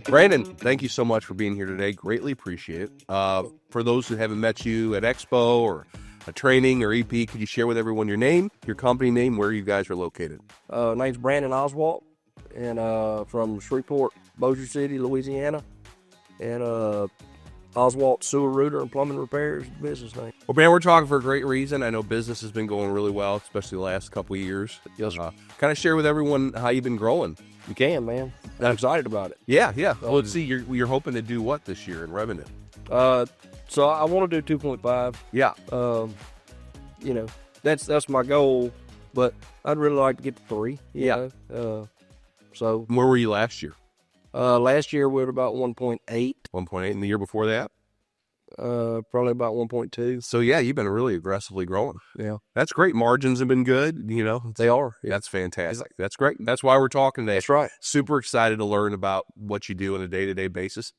Brandon, thank you so much for being here today. Greatly appreciate it. For those who haven't met you at Expo or a training or EP, could you share with everyone your name, your company name, where you guys are located? Name's Brandon Oswalt, and from Shreveport, Bossier City, Louisiana, and Oswalt Sewer Router and Plumbing Repairs business name. Well, man, we're talking for a great reason. I know business has been going really well, especially the last couple of years. Yes, kind of share with everyone how you've been growing. you can, man. I'm excited about it. Yeah. Well, let's see. You're hoping to do what this year in revenue? So I want to do 2.5. Yeah. That's my goal, but I'd really like to get to 3. Yeah. So Where were you last year? last year we were about 1.8. 1.8, and the year before that? Probably about 1.2. So yeah, you've been really aggressively growing. Yeah, That's great. Margins have been good. they are. Yeah. That's fantastic. That's great. That's why we're talking today. That's right. Super excited to learn about what you do on a day-to-day basis.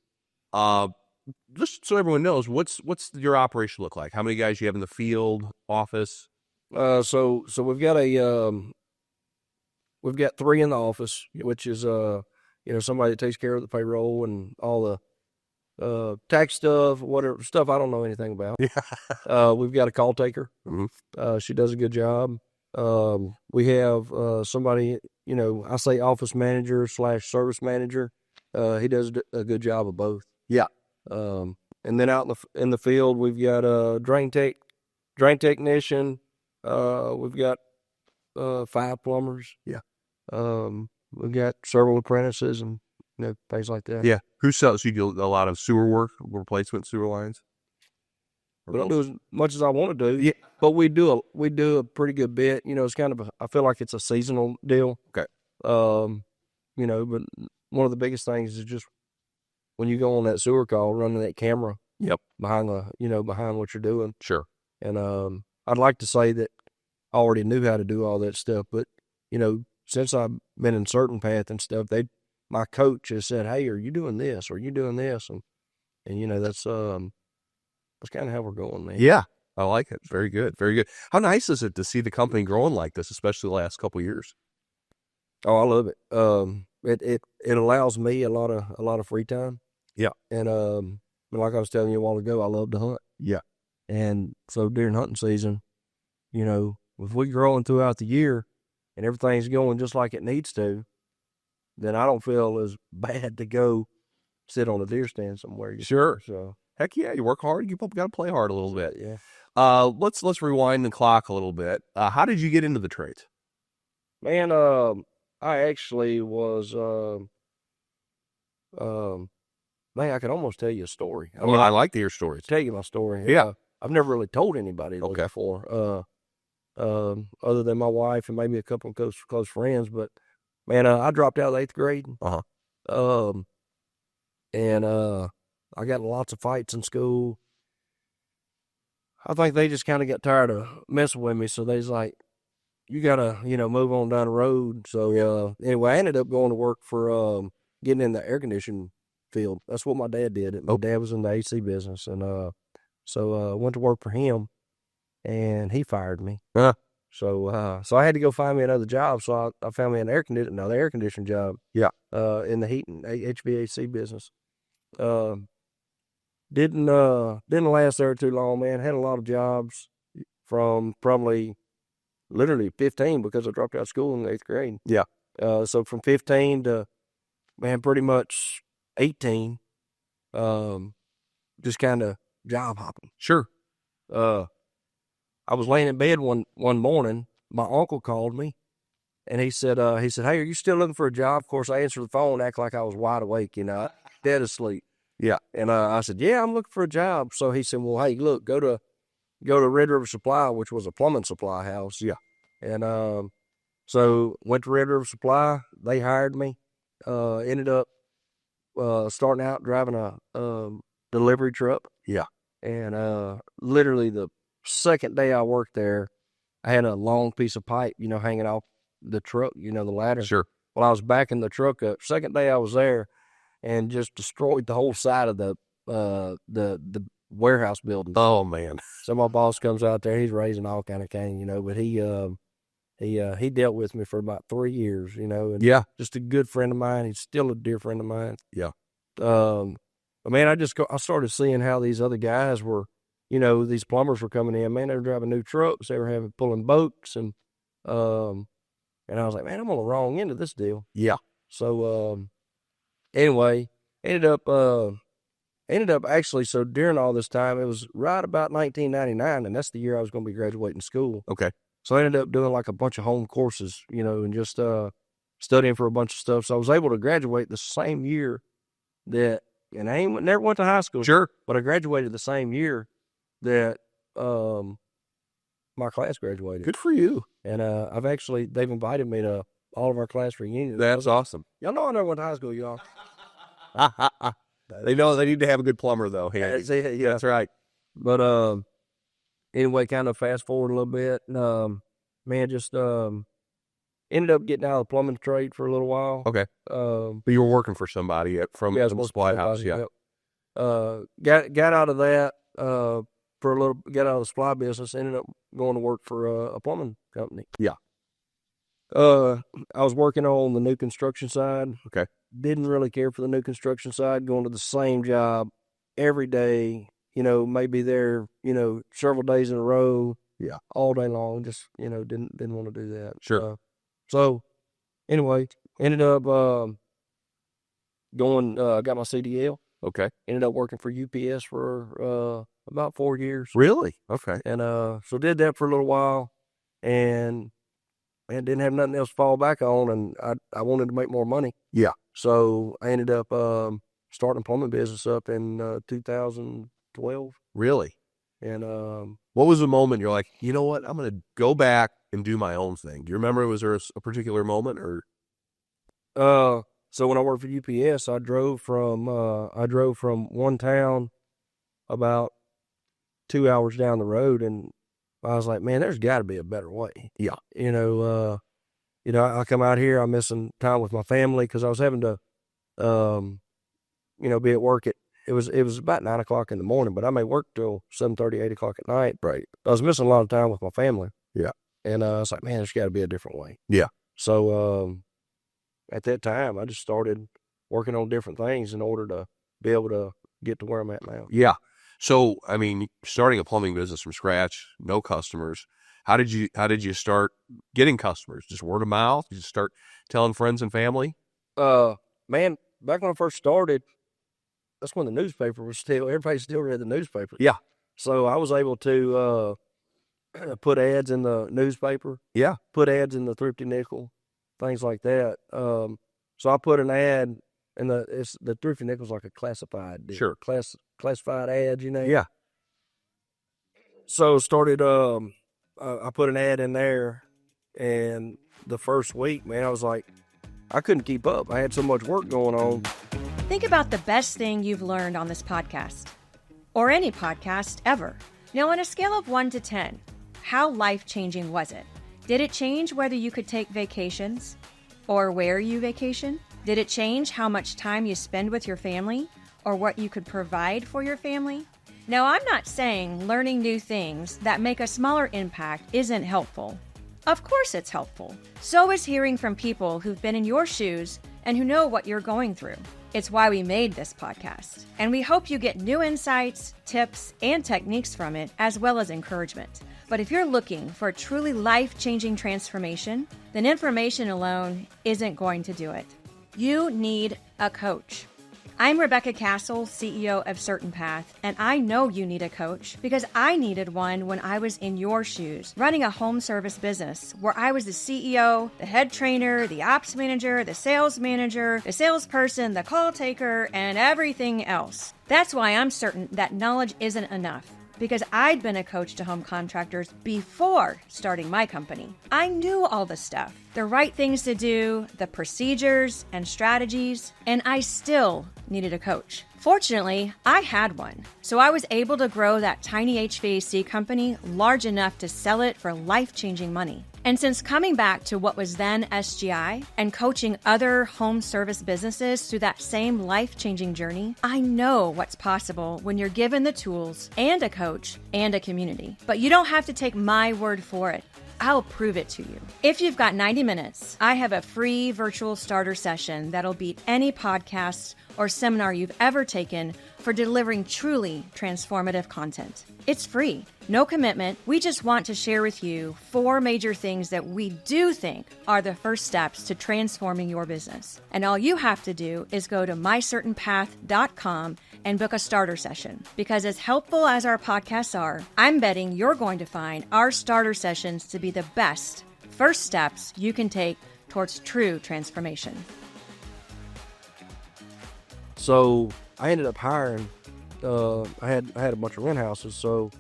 Just so everyone knows, what's your operation look like? How many guys you have in the field, office? So we've got we've got 3 in the office, which is somebody that takes care of the payroll and all the tax stuff, whatever stuff I don't know anything about. Yeah. We've got a call taker. Mm-hmm. She does a good job. We have somebody, I say office manager / service manager. He does a good job of both. Yeah. And then out in the field, we've got a drain technician. We've got 5 plumbers. Yeah. We've got several apprentices and things like that. Yeah. Who sells? You do a lot of sewer work, replacement sewer lines? We don't do as much as I want to do. Yeah. But we do a pretty good bit. It's kind of I feel like it's a seasonal deal. Okay. But one of the biggest things is just when you go on that sewer call, running that camera. Yep. Behind behind what you're doing. Sure. And I'd like to say that I already knew how to do all that stuff, but since I've been in CertainPath and stuff, my coach has said, "Hey, are you doing this? Are you doing this?" And that's kind of how we're going, man. Yeah. I like it. Very good. Very good. How nice is it to see the company growing like this, especially the last couple of years? Oh, I love it. It allows me a lot of free time. Yeah. And like I was telling you a while ago, I love to hunt. Yeah. And so during hunting season, if we're growing throughout the year and everything's going just like it needs to, then I don't feel as bad to go sit on a deer stand somewhere. Sure. So heck yeah, you work hard. You got to play hard a little bit. Yeah. Let's rewind the clock a little bit. How did you get into the trades? Man, I actually was. Man, I could almost tell you a story. I like to hear stories. Tell you my story. Yeah. I've never really told anybody this before. Other than my wife and maybe a couple of close friends. But man, I dropped out of the 8th grade. And I got in lots of fights in school. I think they just kind of got tired of messing with me, so they was like, "You gotta, move on down the road." So anyway, I ended up going to work for getting in the air conditioning field. That's what my dad did. My dad was in the AC business, and so went to work for him, and he fired me. So I had to go find me another job. So I found me another air conditioning job. Yeah. In the heating HVAC business. Didn't last there too long, man. Had a lot of jobs from probably literally 15 because I dropped out of school in the 8th grade. Yeah. So from 15 to, man, pretty much 18, just kind of job hopping. Sure. I was laying in bed one morning. My uncle called me, and he said, "Hey, are you still looking for a job?" Of course, I answered the phone, act like I was wide awake, dead asleep. Yeah. And I said, "Yeah, I'm looking for a job." So he said, "Well, hey, look, go to Red River Supply, which was a plumbing supply house." Yeah. And so went to Red River Supply. They hired me. Ended up starting out driving a delivery truck. Yeah. And literally the second day I worked there, I had a long piece of pipe, hanging off the truck, the ladder. Sure. Well, I was backing the truck up. Second day I was there, and just destroyed the whole side of the warehouse building. Oh man. So my boss comes out there. He's raising all kind of cane, but he He dealt with me for about 3 years, and Yeah. just a good friend of mine. He's still a dear friend of mine. Yeah. But man, I started seeing how these other guys were, these plumbers were coming in. Man, they were driving new trucks. They were pulling boats, and I was like, man, I'm on the wrong end of this deal. Yeah. So anyway, ended up actually. So during all this time, it was right about 1999, and that's the year I was going to be graduating school. Okay. So I ended up doing like a bunch of home courses, and just studying for a bunch of stuff. So I was able to graduate the same year and I never went to high school. Sure. But I graduated the same year that my class graduated. Good for you. And they've invited me to all of our class reunions. That's awesome. Y'all know I never went to high school, y'all. They know they need to have a good plumber, though. Yeah, That's right. But anyway, kind of fast forward a little bit. Man, just ended up getting out of the plumbing trade for a little while. Okay. But you were working for somebody from the supply house. Yeah. Yep. Got out of that for a little. Got out of the supply business. Ended up going to work for a plumbing company. Yeah. I was working on the new construction side. Okay. Didn't really care for the new construction side. Going to the same job every day. Maybe there. Several days in a row. Yeah. All day long. Just didn't want to do that. Sure. So anyway, ended up going. Got my CDL. Okay. Ended up working for UPS for about 4 years. Really? Okay. And so did that for a little while, and didn't have nothing else to fall back on, and I wanted to make more money. Yeah. So I ended up starting a plumbing business up in 2012. Really? And what was the moment you're like, you know what, I'm going to go back and do my own thing? Do you remember, was there a particular moment or? So when I worked for UPS, I drove from one town about 2 hours down the road, and I was like, man, there's got to be a better way. Yeah. I come out here, I'm missing time with my family because I was having to, be at work it was about 9 o'clock in the morning, but I may work till 7:30, 8 o'clock at night. Right. I was missing a lot of time with my family. Yeah. And I was like, man, there's got to be a different way. Yeah. So at that time, I just started working on different things in order to be able to get to where I'm at now. Yeah. So, I mean, starting a plumbing business from scratch, no customers. How did you start getting customers? Just word of mouth? Did you start telling friends and family? Man, back when I first started, that's when the newspaper was everybody still read the newspaper. Yeah. So I was able to put ads in the newspaper. Yeah. Put ads in the Thrifty Nickel, things like that. So I put an ad in the Thrifty Nickel's like a classified deal. Sure. Classified ads, Yeah. So started, I put an ad in there, and the first week, man, I was like, I couldn't keep up. I had so much work going on. Think about the best thing you've learned on this podcast, or any podcast ever. Now, on a scale of 1 to 10, how life-changing was it? Did it change whether you could take vacations or where you vacation? Did it change how much time you spend with your family or what you could provide for your family? Now, I'm not saying learning new things that make a smaller impact isn't helpful. Of course it's helpful. So is hearing from people who've been in your shoes and who know what you're going through. It's why we made this podcast, and we hope you get new insights, tips, and techniques from it, as well as encouragement. But if you're looking for a truly life-changing transformation, then information alone isn't going to do it. You need a coach. I'm Rebecca Castle, CEO of CertainPath, and I know you need a coach because I needed one when I was in your shoes, running a home service business where I was the CEO, the head trainer, the ops manager, the salesperson, the call taker, and everything else. That's why I'm certain that knowledge isn't enough, because I'd been a coach to home contractors before starting my company. I knew all the stuff, the right things to do, the procedures and strategies, and I still needed a coach. Fortunately, I had one, so I was able to grow that tiny HVAC company large enough to sell it for life-changing money. And since coming back to what was then SGI and coaching other home service businesses through that same life-changing journey, I know what's possible when you're given the tools and a coach and a community. But you don't have to take my word for it. I'll prove it to you. If you've got 90 minutes, I have a free virtual starter session that'll beat any podcast or seminar you've ever taken for delivering truly transformative content. It's free, no commitment. We just want to share with you 4 major things that we do think are the first steps to transforming your business. And all you have to do is go to mycertainpath.com and book a starter session. Because as helpful as our podcasts are, I'm betting you're going to find our starter sessions to be the best first steps you can take towards true transformation. So I ended up hiring, I had a bunch of rent houses, so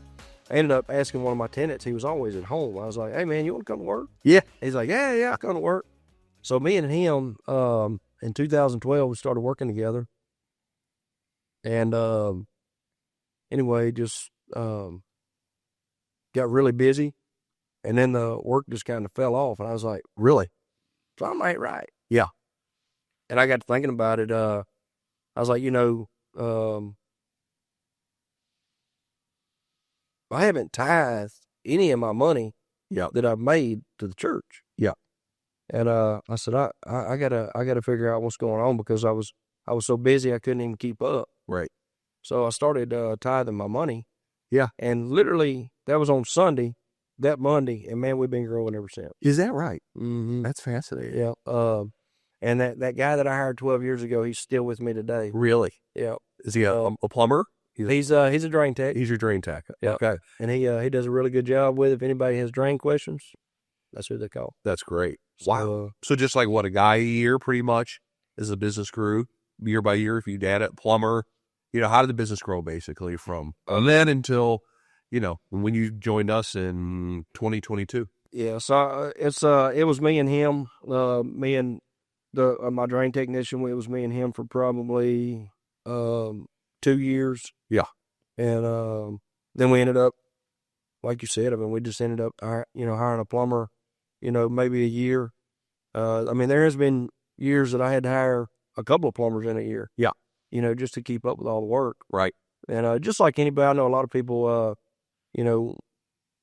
I ended up asking one of my tenants. He was always at home. I was like, hey, man, you want to come to work? Yeah. He's like, yeah, I'll come to work. So me and him, in 2012, we started working together. And anyway, just got really busy. And then the work just kind of fell off. And I was like, Really? something ain't right. Yeah. And I got to thinking about it. I was like, I haven't tithed any of my money that I've made to the church. Yeah. And I said, I gotta figure out what's going on, because I was so busy I couldn't even keep up. Right. So I started tithing my money. Yeah. And literally that was on Sunday, that Monday, and man, we've been growing ever since. Is that right? Mm-hmm. That's fascinating. Yeah. And that guy that I hired 12 years ago, he's still with me today. Really? Yeah. Is he a plumber? He's a drain tech. He's your drain tech. Yeah. Okay. And he does a really good job with it. If anybody has drain questions, that's who they call. That's great. So, Wow. So just like what, a guy a year pretty much as the business grew year by year, if you add it, plumber, how did the business grow basically from then until, when you joined us in 2022? Yeah. So it was me and him, me and my drain technician. It was me and him for probably 2 years. Yeah. And then we ended up, like you said, we just ended up hiring a plumber, maybe a year. There has been years that I had to hire a couple of plumbers in a year. Yeah. Just to keep up with all the work. Right. And just like anybody, I know a lot of people,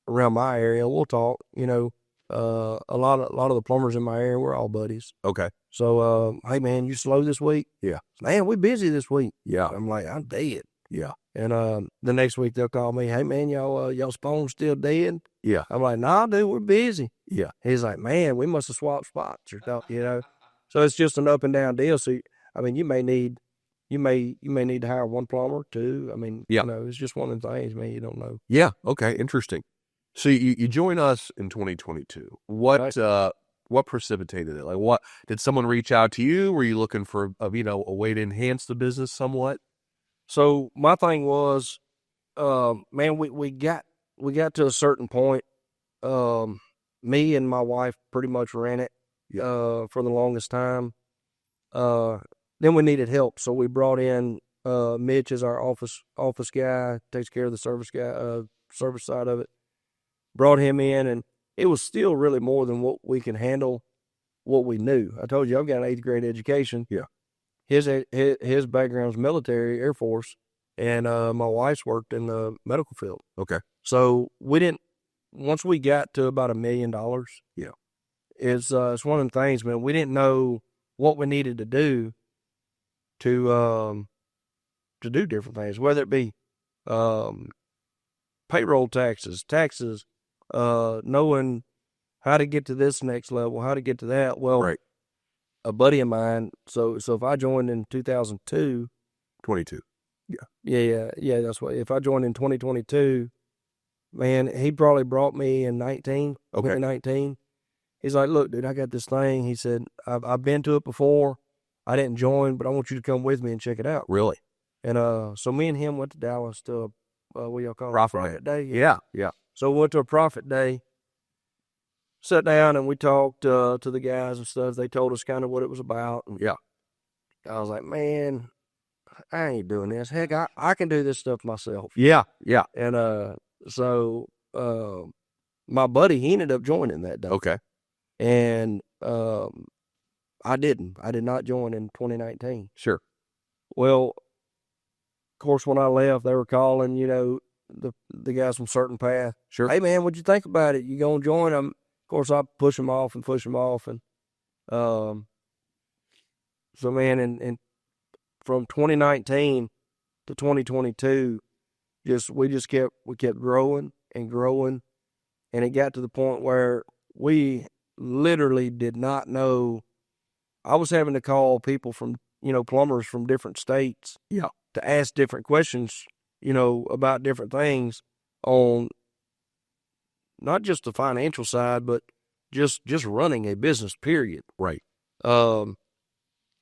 around my area, we'll talk, a lot of the plumbers in my area, we're all buddies. Okay. So, hey man, you slow this week? Yeah. Man, we busy this week. Yeah. I'm like, I'm dead. Yeah. And the next week they'll call me, hey man, y'all's phone's still dead? Yeah. I'm like, nah, dude, we're busy. Yeah. He's like, man, we must have swapped spots or something, So it's just an up and down deal. So you may need to hire one plumber, two. Yeah. It's just one of the things, man, you don't know. Yeah. Okay. Interesting. So you join us in 2022. What precipitated it? Like, what did someone reach out to you? Were you looking for a way to enhance the business somewhat? So my thing was, man, we got to a certain point. Me and my wife pretty much ran it for the longest time. Then we needed help, so we brought in Mitch as our office guy, takes care of the service side of it. Brought him in, and it was still really more than what we could handle, what we knew. I told you I've got an 8th grade education. Yeah. His background's military, Air Force, and my wife's worked in the medical field. Okay. So once we got to about $1 million, yeah, it's one of them things, man. We didn't know what we needed to do to do different things, whether it be payroll taxes, knowing how to get to this next level, how to get to that. Well, right. A buddy of mine, so if I joined in 2002. 22. Yeah, that's what. If I joined in 2022, man, he probably brought me in 2019. He's like, look, dude, I got this thing. He said, I've been to it before. I didn't join, but I want you to come with me and check it out. Really? And so me and him went to Dallas to what y'all call it? Profit Day. Yeah. So we went to a profit day, sat down, and we talked to the guys and stuff. They told us kind of what it was about. And yeah. I was like, man, I ain't doing this. Heck, I can do this stuff myself. Yeah. And so my buddy, he ended up joining that day. Okay. And I didn't. I did not join in 2019. Sure. Well, of course, when I left, they were calling, the guys from CertainPath. Sure. Hey, man, what'd you think about it? You gonna join them? course, I push them off, and so man, and from 2019 to 2022, we kept growing and growing, and it got to the point where we literally did not know. I was having to call people from, plumbers from different states, to ask different questions, about different things on not just the financial side, but just running a business, period. Right. And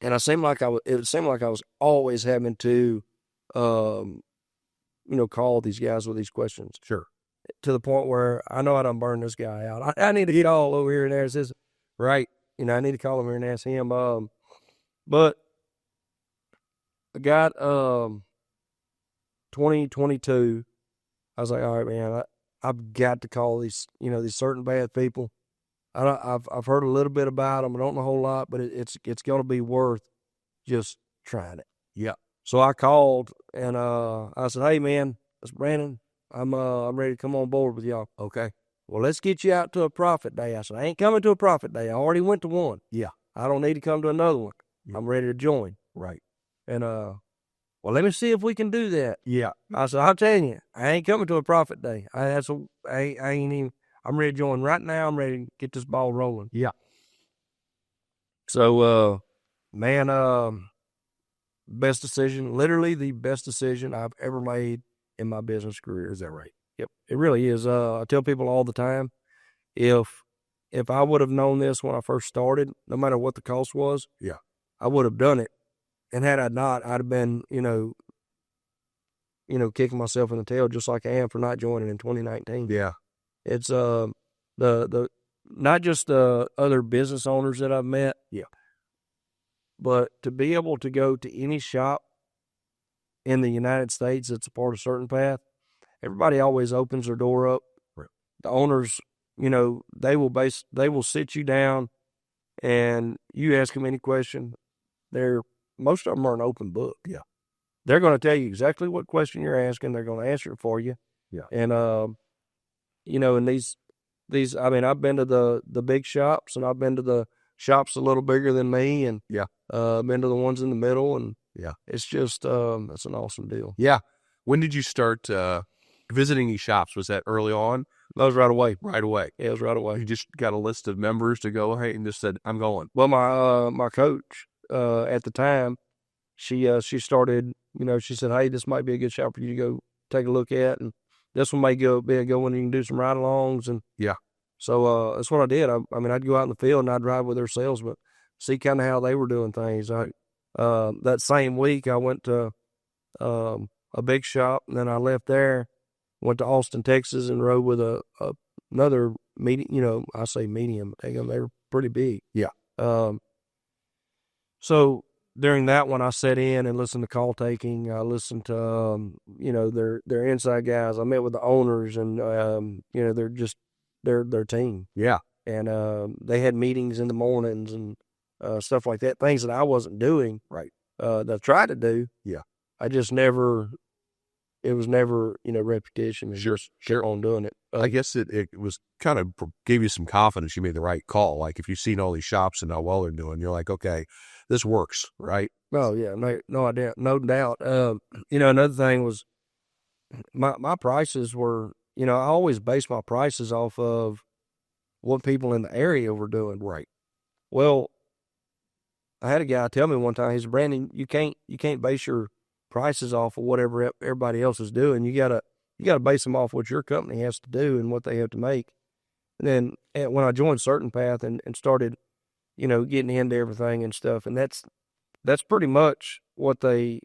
it seemed like I was always having to, call these guys with these questions. Sure. To the point where I know I done burned this guy out. I need to get all over here and ask this. Right. I need to call him here and ask him. But I got 2022. I was like, all right, man, I've got to call these CertainPath people. I've heard a little bit about them. I don't know a whole lot, but it's going to be worth just trying it. Yeah. So I called and I said, hey man, it's Brandon. I'm ready to come on board with y'all. Okay. Well, let's get you out to a profit day. I said, I ain't coming to a profit day. I already went to one. Yeah. I don't need to come to another one. Yeah. I'm ready to join. Right. And well, let me see if we can do that. Yeah. I said, I'll tell you, I ain't coming to a profit day. I ain't even. I'm ready to join right now. I'm ready to get this ball rolling. Yeah. So, man, best decision, literally the best decision I've ever made in my business career. Is that right? Yep, it really is. I tell people all the time, if I would have known this when I first started, no matter what the cost was, yeah, I would have done it. And had I not, I'd have been, kicking myself in the tail just like I am for not joining in 2019. Yeah. It's the not just the other business owners that I've met, yeah, but to be able to go to any shop in the United States that's a part of CertainPath, everybody always opens their door up. Right. The owners, they will sit you down, and you ask them any question. Most of them are an open book. Yeah, they're going to tell you exactly what question you're asking. They're going to answer it for you. Yeah, and and these, I mean, I've been to the big shops, and I've been to the shops a little bigger than me, and yeah, been to the ones in the middle, and yeah, it's just it's an awesome deal. Yeah. When did you start visiting these shops? Was that early on? That was right away. Right away. Yeah, it was right away. You just got a list of members to go, hey, and just said, I'm going. Well, my coach at the time, she started. She said, hey, this might be a good shop for you to go take a look at, and this one may be a good one. You can do some ride-alongs, and yeah. So that's what I did. I mean, I'd go out in the field and I'd drive with their salesmen, see kind of how they were doing things. That same week, I went to a big shop, and then I left there, went to Austin, Texas, and rode with another medium. I say medium, they were pretty big. Yeah. So during that one, I sat in and listened to call taking. I listened to their inside guys. I met with the owners, and they're just their team. Yeah. And they had meetings in the mornings and stuff like that, things that I wasn't doing. Right. That I tried to do. Yeah. I just never, it was never, repetition. Sure. Kept on doing it. I guess it was kind of gave you some confidence you made the right call. Like if you've seen all these shops and how well they're doing, you're like, okay, this works, right? Oh yeah, no doubt. Another thing was my prices were, I always base my prices off of what people in the area were doing. Right. Well, I had a guy tell me one time, he said, Brandon, you can't base your prices off of whatever everybody else is doing. You gotta base them off what your company has to do and what they have to make. And then when I joined CertainPath and started, getting into everything and stuff, and that's pretty much what I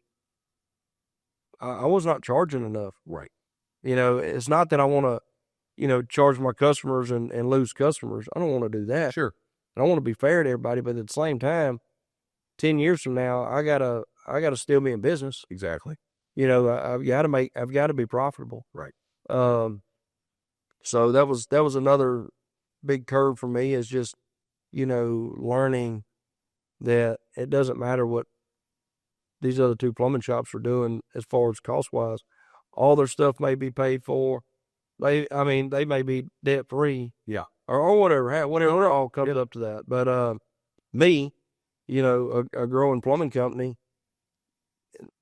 was not charging enough. Right. It's not that I want to, charge my customers and lose customers. I don't want to do that. Sure. I want to be fair to everybody, but at the same time, 10 years from now, I gotta still be in business. Exactly. I've got to be profitable. Right. So that was another big curve for me, is just, learning that it doesn't matter what these other two plumbing shops are doing as far as cost wise. All their stuff may be paid for. They may be debt free. Yeah. or whatever, whatever it all comes up to that. But me, you know, a growing plumbing company,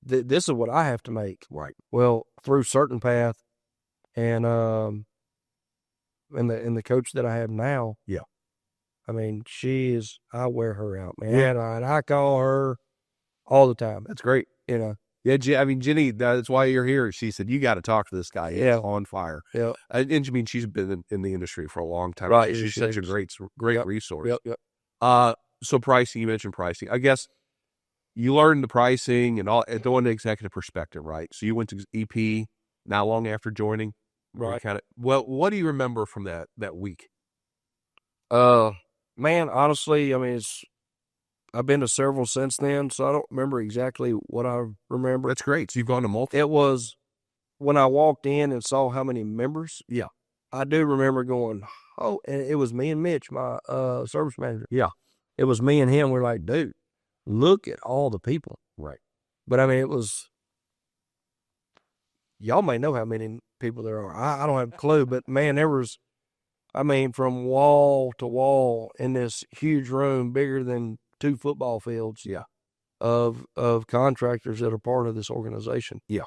this is what I have to make. Right. Well, through CertainPath and the coach that I have now. Yeah. I mean, I wear her out, man. Yeah. And I call her all the time. That's great. You know. Yeah, I mean, Jenny, that's why you're here. She said, you got to talk to this guy. He's on fire. Yeah. And I mean, she's been in the industry for a long time. Right. She's such a great resource. Yep. So pricing, you mentioned pricing. I guess you learned the pricing and all, the executive perspective, right? So you went to EP not long after joining. Right. What do you remember from that week? Man, honestly, I mean, I've been to several since then, so I don't remember exactly what I remember. That's great. So you've gone to multiple. It was when I walked in and saw how many members. Yeah. I do remember going, oh, and it was me and Mitch, my service manager. Yeah. It was me and him. We're like, dude, look at all the people. Right. But I mean, y'all may know how many people there are. I don't have a clue, but man, there was, I mean, from wall to wall in this huge room, bigger than 2 football fields. Yeah. Of contractors that are part of this organization. Yeah.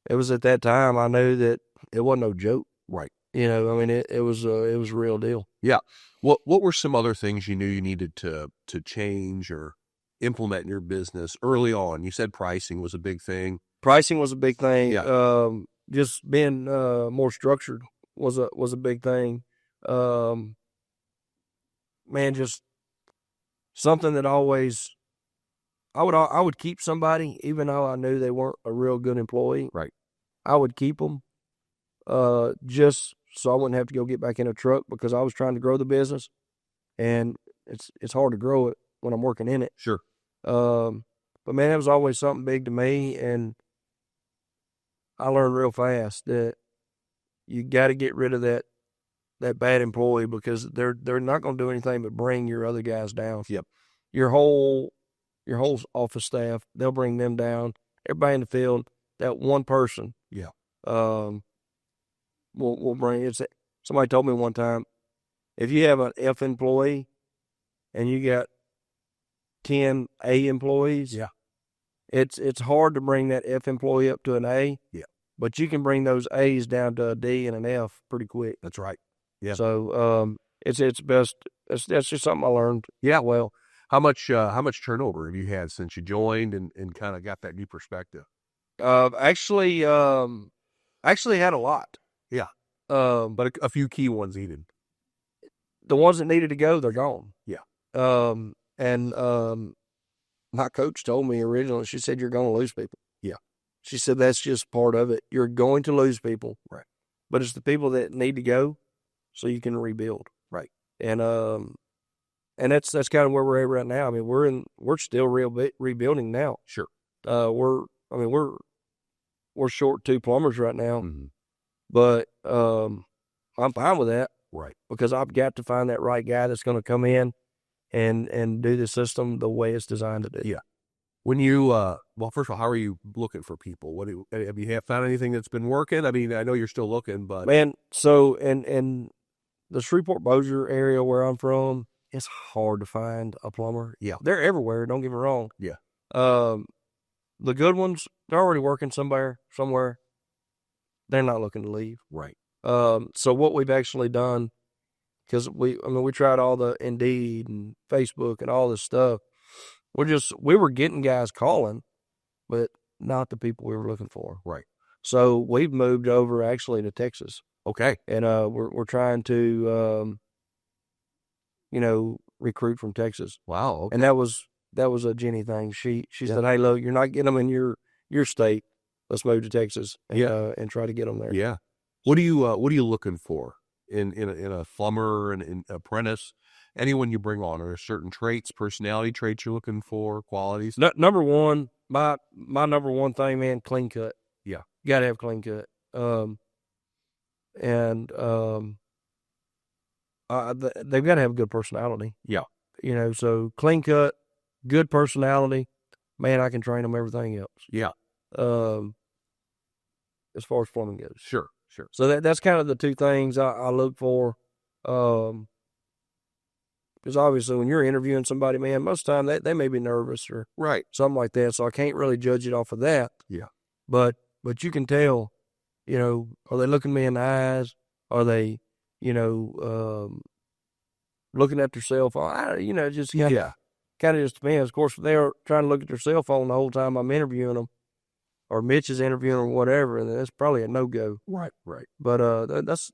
It was at that time I knew that it wasn't no joke. Right. You know, I mean, it was a real deal. Yeah. What were some other things you knew you needed to change or implement in your business early on? You said pricing was a big thing. Pricing was a big thing. Yeah. Just being more structured was a big thing. Man, just something that always I would keep somebody even though I knew they weren't a real good employee. Right. I would keep them just so I wouldn't have to go get back in a truck because I was trying to grow the business, and it's hard to grow it when I'm working in it. Sure. But man, it was always something big to me, and I learned real fast that you got to get rid of that bad employee because they're not going to do anything but bring your other guys down. Yep. Your whole office staff, they'll bring them down. Everybody in the field, that one person. Yeah. We'll bring it. Somebody told me one time, if you have an F employee and you got 10 A employees, yeah, it's hard to bring that F employee up to an A. Yeah. But you can bring those A's down to a D and an F pretty quick. That's right. Yeah. So it's best. That's just something I learned. Yeah. Well, how much turnover have you had since you joined and kind of got that new perspective? Actually had a lot. Yeah. But a few key ones needed. The ones that needed to go, they're gone. Yeah. And my coach told me originally, she said, you're going to lose people. Yeah. She said, that's just part of it. You're going to lose people. Right. But it's the people that need to go so you can rebuild. Right. And that's kind of where we're at right now. I mean, we're still rebuilding now. Sure. We're short 2 plumbers right now. Mm-hmm. But I'm fine with that. Right. Because I've got to find that right guy that's going to come in and do the system the way it's designed to do. Yeah. When you, well, first of all, how are you looking for people? Have you found anything that's been working? I mean, I know you're still looking, but. Man, so in the Shreveport-Bossier area where I'm from, it's hard to find a plumber. Yeah. They're everywhere, don't get me wrong. Yeah. The good ones, they're already working somewhere. They're not looking to leave. Right. So what we've actually done, because we tried all the Indeed and Facebook and all this stuff. We were getting guys calling, but not the people we were looking for. Right. So we've moved over actually to Texas. Okay. And we're trying to recruit from Texas. Wow. Okay. And that was a Jenny thing. She said, "Hey, look, you're not getting them in your state. Let's move to Texas and try to get them there." Yeah. What are you looking for in a plumber and an apprentice? Anyone you bring on, are there certain traits, personality traits you're looking for, qualities? Number one, my number one thing, man, clean cut. Yeah. You got to have clean cut. They've got to have a good personality. Yeah. So clean cut, good personality, man, I can train them everything else. Yeah. As far as plumbing goes. Sure. So that's kind of the 2 things I look for. Because obviously when you're interviewing somebody, man, most of the time they may be nervous or Right. something like that. So I can't really judge it off of that. Yeah. But you can tell, are they looking me in the eyes? Are they, looking at their cell phone? Just kind of just depends. Of course, if they're trying to look at their cell phone the whole time I'm interviewing them, or Mitch is interviewing them or whatever, and that's probably a no-go. Right. But that's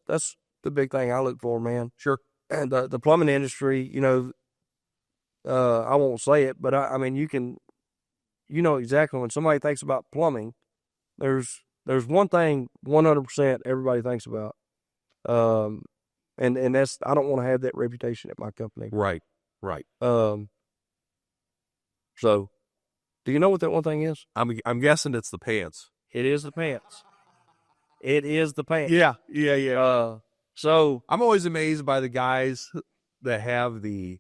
the big thing I look for, man. Sure. And the plumbing industry, I won't say it, but I mean, you know exactly when somebody thinks about plumbing, there's one thing 100% everybody thinks about. And that's, I don't want to have that reputation at my company. Right. So do you know what that one thing is? I'm guessing it's the pants. It is the pants. It is the pants. Yeah. So I'm always amazed by the guys that have the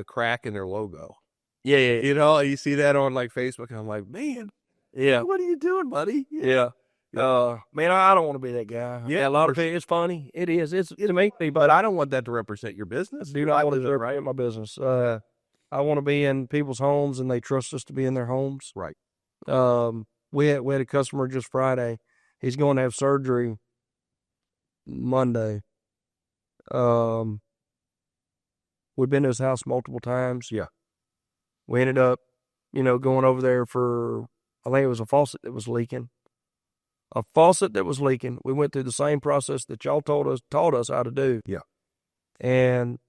crack in their logo. yeah. You see that on like Facebook, and I'm like, man, Yeah. what are you doing, buddy? Yeah. Man, I don't want to be that guy. Yeah, A lot of people, it's funny. It is. It's make me, But I don't want that to represent your business. dude, I want to represent my business. I want to be in people's homes, and they trust us to be in their homes. Right. We had a customer just Friday. He's going to have surgery Monday. We've been to his house multiple times. Yeah. We ended up, going over there for, I think it was a faucet that was leaking. We went through the same process that y'all taught us how to do. Yeah. And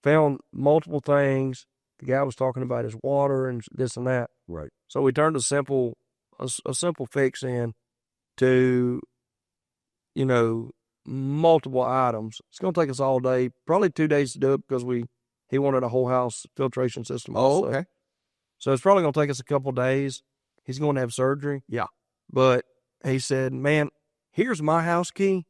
found multiple things. The guy was talking about his water and this and that. Right. So we turned a simple fix in to, multiple items. It's going to take us all day, probably 2 days to do it because he wanted a whole house filtration system. Oh, also. okay. So it's probably going to take us a couple of days. He's going to have surgery. Yeah. But he said, man, here's my house key.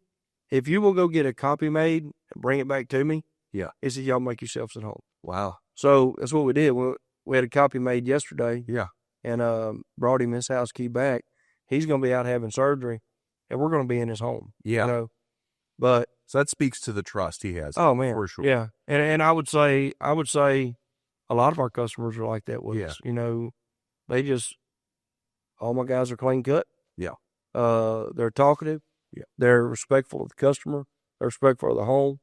If you will go get a copy made and bring it back to me. Yeah. He said, y'all make yourselves at home. Wow. So that's what we did. We had a copy made yesterday. Yeah. And brought him his house key back. He's going to be out having surgery, and we're going to be in his home. Yeah. But So that speaks to the trust he has. oh man, for sure. yeah. And I would say a lot of our customers are like that with us. They just, all my guys are clean cut. Yeah. They're talkative. Yeah. They're respectful of the customer. They're respectful of the home.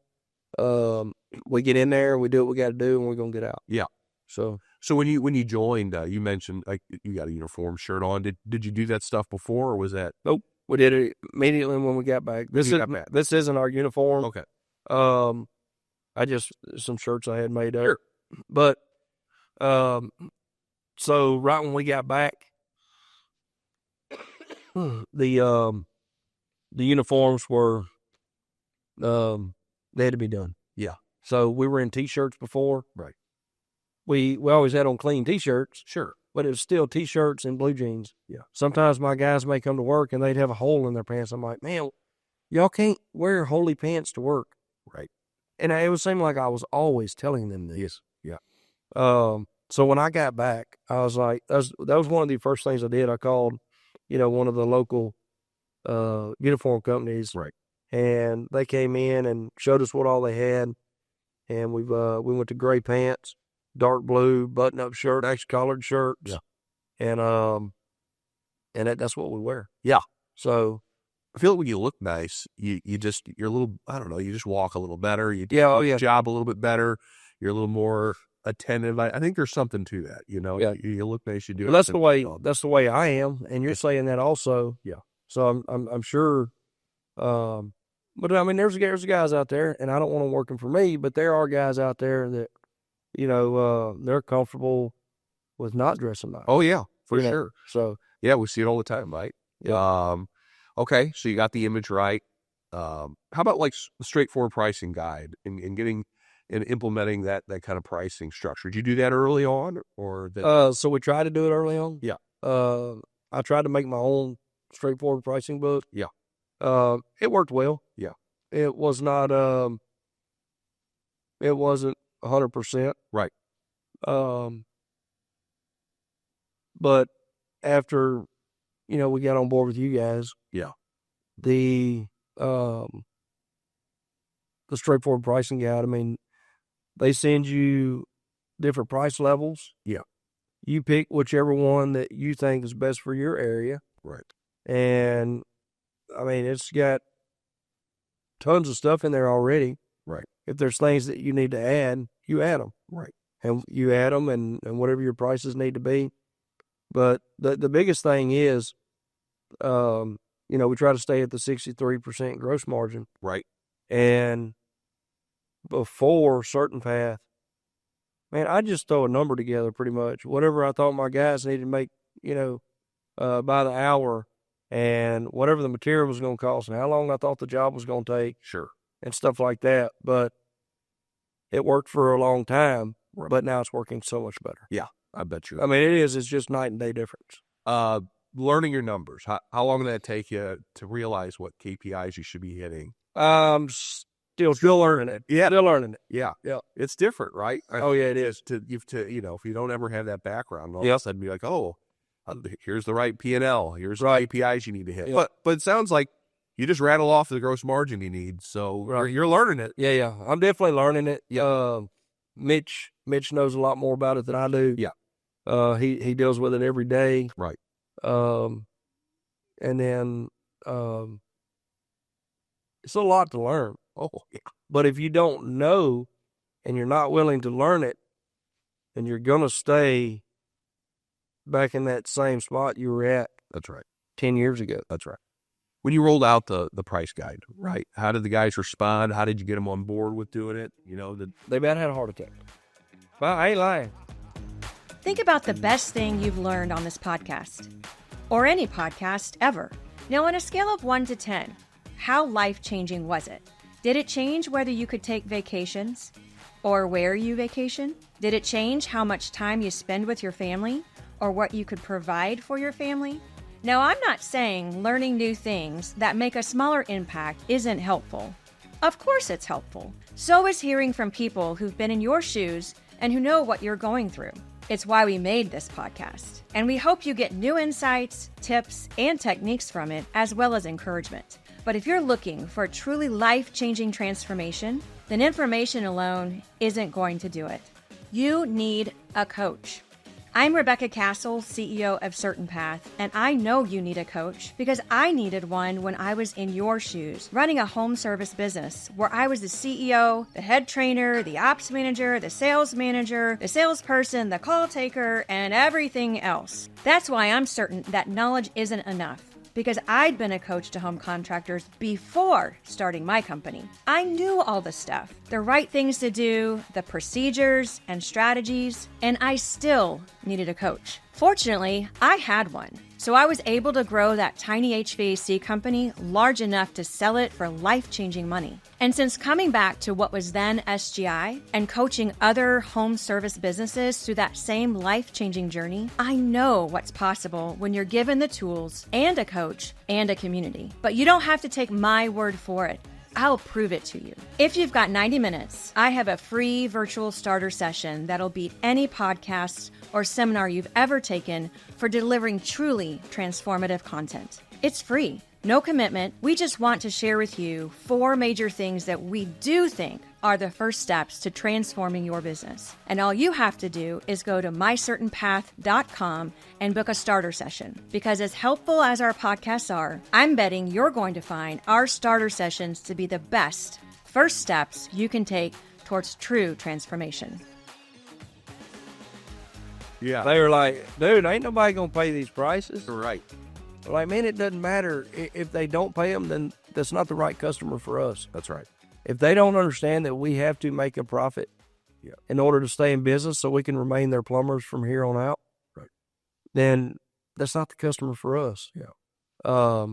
We get in there, we do what we got to do, and we're gonna get out. Yeah. So when you joined, you mentioned like you got a uniform shirt on. Did you do that stuff before, or was that? nope, we did it immediately when we got back. This isn't our uniform. Okay. I just some shirts I had made up. Sure. But so right when we got back, the uniforms were they had to be done. Yeah. So we were in t-shirts before. Right. We always had on clean t-shirts. Sure. But it was still t-shirts and blue jeans. Yeah. Sometimes my guys may come to work and they'd have a hole in their pants. I'm like, man, y'all can't wear holy pants to work. Right. And it would seem like I was always telling them this. Yes. Yeah. So when I got back, I was like, that was one of the first things I did. I called, one of the local uniform companies. Right. And they came in and showed us what all they had. And we went to gray pants, dark blue button-up shirt, actually collared shirts. Yeah. And that's what we wear. Yeah. So I feel like when you look nice, you're a little, I don't know, you just walk a little better. You do Yeah, your job a little bit better. You're a little more attentive. I think there's something to that, Yeah. You look nice, you do it. that's the way I am. And you're saying that also. Yeah. So I'm sure, but I mean, there's guys out there, and I don't want them working for me, but there are guys out there that, they're comfortable with not dressing nice. Oh yeah, for sure. So yeah, we see it all the time, right? Yeah. Okay, so you got the image right. How about like the straightforward pricing guide and getting and implementing that kind of pricing structure? Did you do that early on, or that? So we tried to do it early on. Yeah. I tried to make my own straightforward pricing book. Yeah. It worked well. Yeah. It was not. It wasn't 100%. Right. But after, we got on board with you guys. Yeah. The the straightforward pricing guide. I mean, they send you different price levels. Yeah. You pick whichever one that you think is best for your area. Right. And, I mean, it's got tons of stuff in there already. Right. If there's things that you need to add, you add them. Right. And you add them and whatever your prices need to be. But the biggest thing is, we try to stay at the 63% gross margin. Right. And before CertainPath, man, I just throw a number together pretty much. Whatever I thought my guys needed to make, by the hour, and whatever the material was going to cost and how long I thought the job was going to take. Sure. And stuff like that. But it worked for a long time, Right. but now it's working so much better. Yeah, I bet you. I mean, it is. It's just night and day difference. Learning your numbers. How long did that take you to realize what KPIs you should be hitting? Still learning it. Yeah. Still learning it. Yeah. Yeah. It's different, right? Oh, yeah, it is. If you don't ever have that background, all of Yep. a sudden be like, oh, here's the right P&L. Here's the Right. KPIs you need to hit. Yep. But it sounds like you just rattle off the gross margin you need. So Right. you're learning it. Yeah. I'm definitely learning it. Mitch knows a lot more about it than I do. Yeah. He deals with it every day. Right. And then it's a lot to learn. Oh, yeah. But if you don't know and you're not willing to learn it, then you're going to stay back in that same spot you were at That's right. 10 years ago. That's right. When you rolled out the price guide, right? How did the guys respond? How did you get them on board with doing it? They about had a heart attack. Well, I ain't lying. Think about the best thing you've learned on this podcast, or any podcast ever. Now, on a scale of 1 to 10, how life-changing was it? Did it change whether you could take vacations or where you vacation? Did it change how much time you spend with your family or what you could provide for your family? Now, I'm not saying learning new things that make a smaller impact isn't helpful. Of course it's helpful. So is hearing from people who've been in your shoes and who know what you're going through. It's why we made this podcast, and we hope you get new insights, tips, and techniques from it, as well as encouragement. But if you're looking for a truly life-changing transformation, then information alone isn't going to do it. You need a coach. I'm Rebecca Castle, CEO of CertainPath, and I know you need a coach because I needed one when I was in your shoes, running a home service business where I was the CEO, the head trainer, the ops manager, the salesperson, the call taker, and everything else. That's why I'm certain that knowledge isn't enough, because I'd been a coach to home contractors before starting my company. I knew all the stuff, the right things to do, the procedures and strategies, and I still needed a coach. Fortunately, I had one, so I was able to grow that tiny HVAC company large enough to sell it for life-changing money. And since coming back to what was then SGI and coaching other home service businesses through that same life-changing journey, I know what's possible when you're given the tools and a coach and a community. But you don't have to take my word for it. I'll prove it to you. If you've got 90 minutes, I have a free virtual starter session that'll beat any podcast or seminar you've ever taken for delivering truly transformative content. It's free, no commitment. We just want to share with you 4 major things that we do think are the first steps to transforming your business. And all you have to do is go to mycertainpath.com and book a starter session. Because as helpful as our podcasts are, I'm betting you're going to find our starter sessions to be the best first steps you can take towards true transformation. Yeah. They were like, dude, ain't nobody going to pay these prices. Right. Like, man, it doesn't matter. If they don't pay them, then that's not the right customer for us. That's right. If they don't understand that we have to make a profit in order to stay in business so we can remain their plumbers from here on out, right, then that's not the customer for us. But,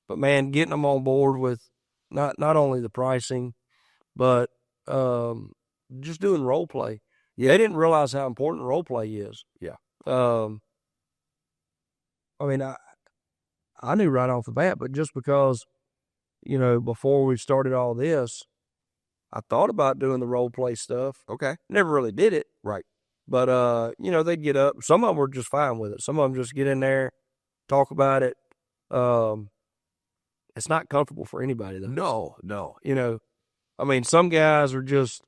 man, getting them on board with not only the pricing, but just doing role play. They didn't realize how important role play is. I mean, I knew right off the bat, but just because, before we started all this, I thought about doing the role play stuff. Okay. Never really did it. Right. But, they'd get up. Some of them were just fine with it. Some of them just get in there, talk about it. It's not comfortable for anybody, though. No. I mean, some guys are just,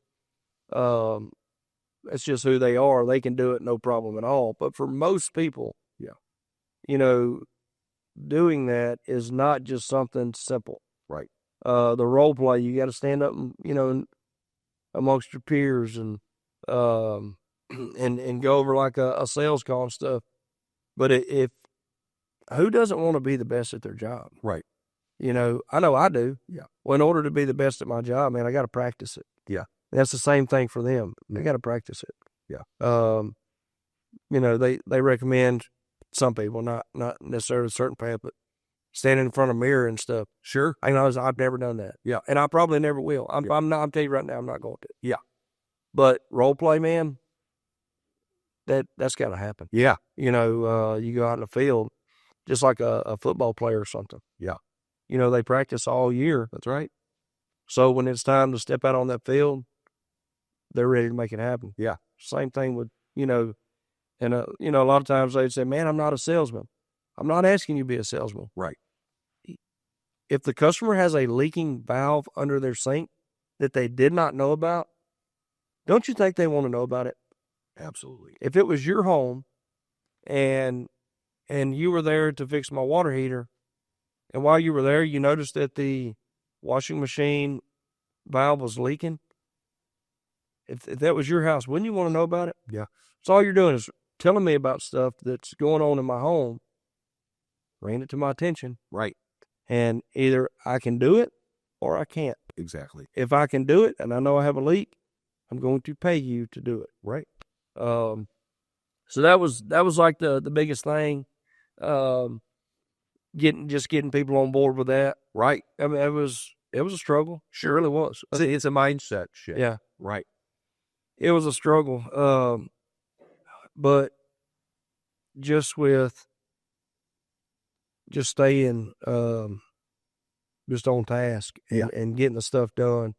that's just who they are. They can do it no problem at all. But for most people, you know, doing that is not just something simple. Right. The role play, you got to stand up, and, you know, amongst your peers and and go over like a sales call and stuff. But if who doesn't want to be the best at their job? Right. You know I do. Yeah. Well, in order to be the best at my job, man, I got to practice it. Yeah. That's the same thing for them. They got to practice it. Yeah. You know, they recommend, some people, not necessarily CertainPath, but standing in front of a mirror and stuff. Sure. I've never done that. Yeah. And I probably never will. I'm telling you right now, I'm not going to. Yeah. But role play, man, that's got to happen. Yeah. You know, you go out in the field, just like a football player or something. Yeah. You know, they practice all year. That's right. So when it's time to step out on that field, they're ready to make it happen. Yeah. Same thing with, you know, and, you know, a lot of times they'd say, man, I'm not a salesman. I'm not asking you to be a salesman. Right. If the customer has a leaking valve under their sink that they did not know about, don't you think they want to know about it? Absolutely. If it was your home and you were there to fix my water heater, and while you were there, you noticed that the washing machine valve was leaking, if that was your house, wouldn't you want to know about it? Yeah. So all you're doing is telling me about stuff that's going on in my home, bringing it to my attention. Right. And either I can do it or I can't. Exactly. If I can do it and I know I have a leak, I'm going to pay you to do it. Right. So that was like the biggest thing. Getting people on board with that. Right. I mean, it was a struggle. Sure, it really was. It's a mindset shift. Yeah. Right. It was a struggle. But just staying, just on task and getting the stuff done.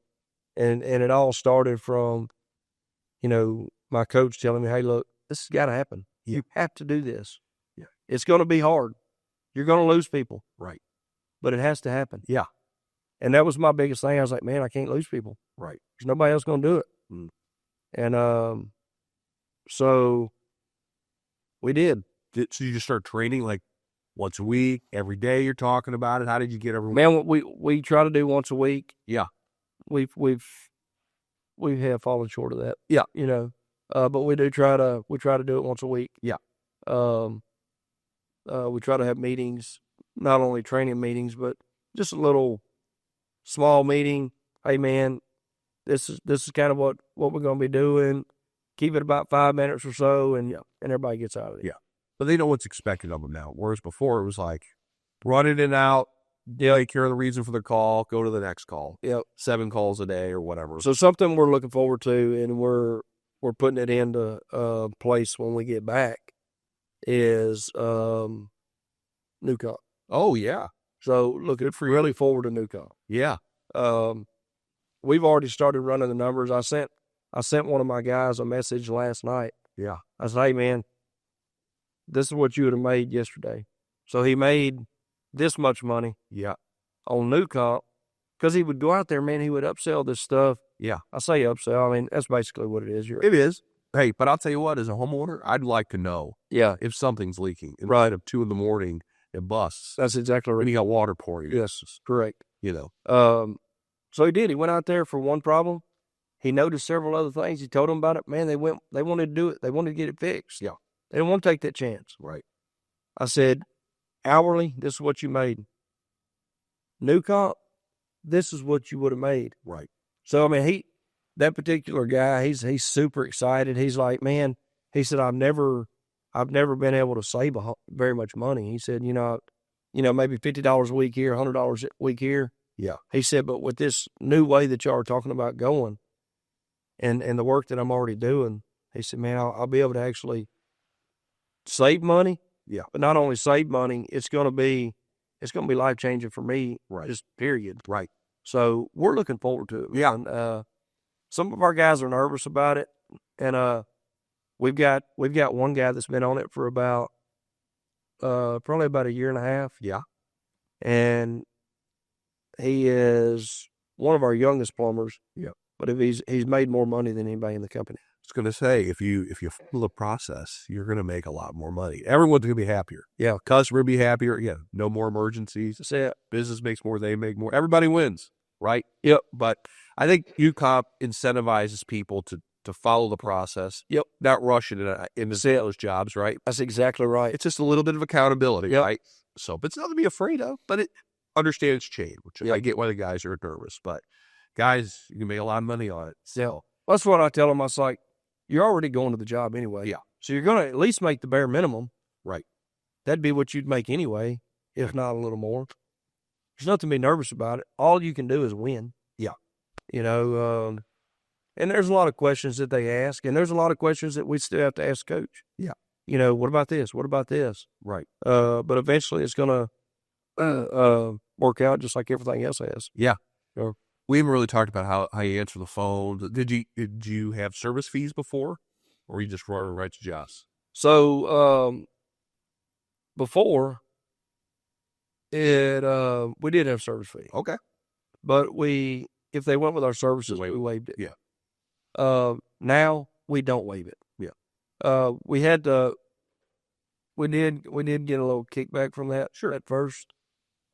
And it all started from, you know, my coach telling me, hey, look, this has got to happen. Yeah. You have to do this. Yeah. It's going to be hard. You're going to lose people. Right. But it has to happen. Yeah. And that was my biggest thing. I was like, man, I can't lose people. Right. There's nobody else going to do it. Mm. And so we did. So you just start training like once a week, every day you're talking about it? How did you get everyone? Man, we try to do once a week. Yeah. We have fallen short of that. Yeah. You know, but we try to do it once a week. Yeah. We try to have meetings, not only training meetings, but just a little small meeting. Hey man, this is kind of what we're going to be doing. Keep it about 5 minutes or so, and everybody gets out of it. Yeah. But they know what's expected of them now. Whereas before it was like, run in and out, take care of the reason for the call, go to the next call. Yep. 7 calls a day or whatever. So something we're looking forward to, and we're putting it into place when we get back, is new comp. Oh yeah. So looking really forward to new comp. Yeah. We've already started running the numbers. I sent one of my guys a message last night. Yeah. I said, hey man, this is what you would have made yesterday. So he made this much money. Yeah. On new comp, because he would go out there, man, he would upsell this stuff. Yeah. I say upsell. I mean, that's basically what it is. It is. Hey, but I'll tell you what, as a homeowner, I'd like to know if something's leaking. Instead of 2 a.m, it busts. That's exactly right. And you got water pouring. Yes, correct. You know. So he did. He went out there for one problem. He noticed several other things. He told them about it. Man, they wanted to do it. They wanted to get it fixed. Yeah. They didn't want to take that chance. Right. I said, hourly, this is what you made. New comp, this is what you would have made. Right. So, I mean, that particular guy, he's super excited. He's like, man, he said, I've never been able to save very much money. He said, you know, maybe $50 a week here, $100 a week here. Yeah. He said, but with this new way that y'all are talking about going and the work that I'm already doing, he said, man, I'll be able to actually save money. Yeah. But not only save money, it's going to be life-changing for me. Right. Just period. Right. So we're looking forward to it. Yeah. And, some of our guys are nervous about it. And, we've got one guy that's been on it for about, probably about a year and a half. Yeah. And he is one of our youngest plumbers. Yeah. But if he's made more money than anybody in the company. I was going to say, if you follow the process, you're going to make a lot more money. Everyone's going to be happier. Yeah. Customer be happier. Yeah. No more emergencies. That's it. Business makes more. They make more. Everybody wins, right? Yep. But I think UCOP incentivizes people to follow the process. Yep. Not rush into those jobs, right? That's exactly right. It's just a little bit of accountability, Yep. right? So, but it's nothing to be afraid of. But it understands change, which Yep. I get why the guys are nervous. But guys, you can make a lot of money on it. So, That's what I tell them. I was like, you're already going to the job anyway. Yeah. So you're going to at least make the bare minimum. right. That'd be what you'd make anyway, if not a little more. There's nothing to be nervous about it. All you can do is win. Yeah. You know, and there's a lot of questions that they ask, and there's a lot of questions that we still have to ask Coach. Yeah. You know, what about this? What about this? Right. But eventually it's going to work out just like everything else has. Yeah. Sure. We haven't really talked about how you answer the phone. Did you have service fees before, or you just run right to Joss? So before we did have service fee, Okay. but if they went with our services, we waived it. Yeah. Now we don't waive it. Yeah. We did get a little kickback from that at first.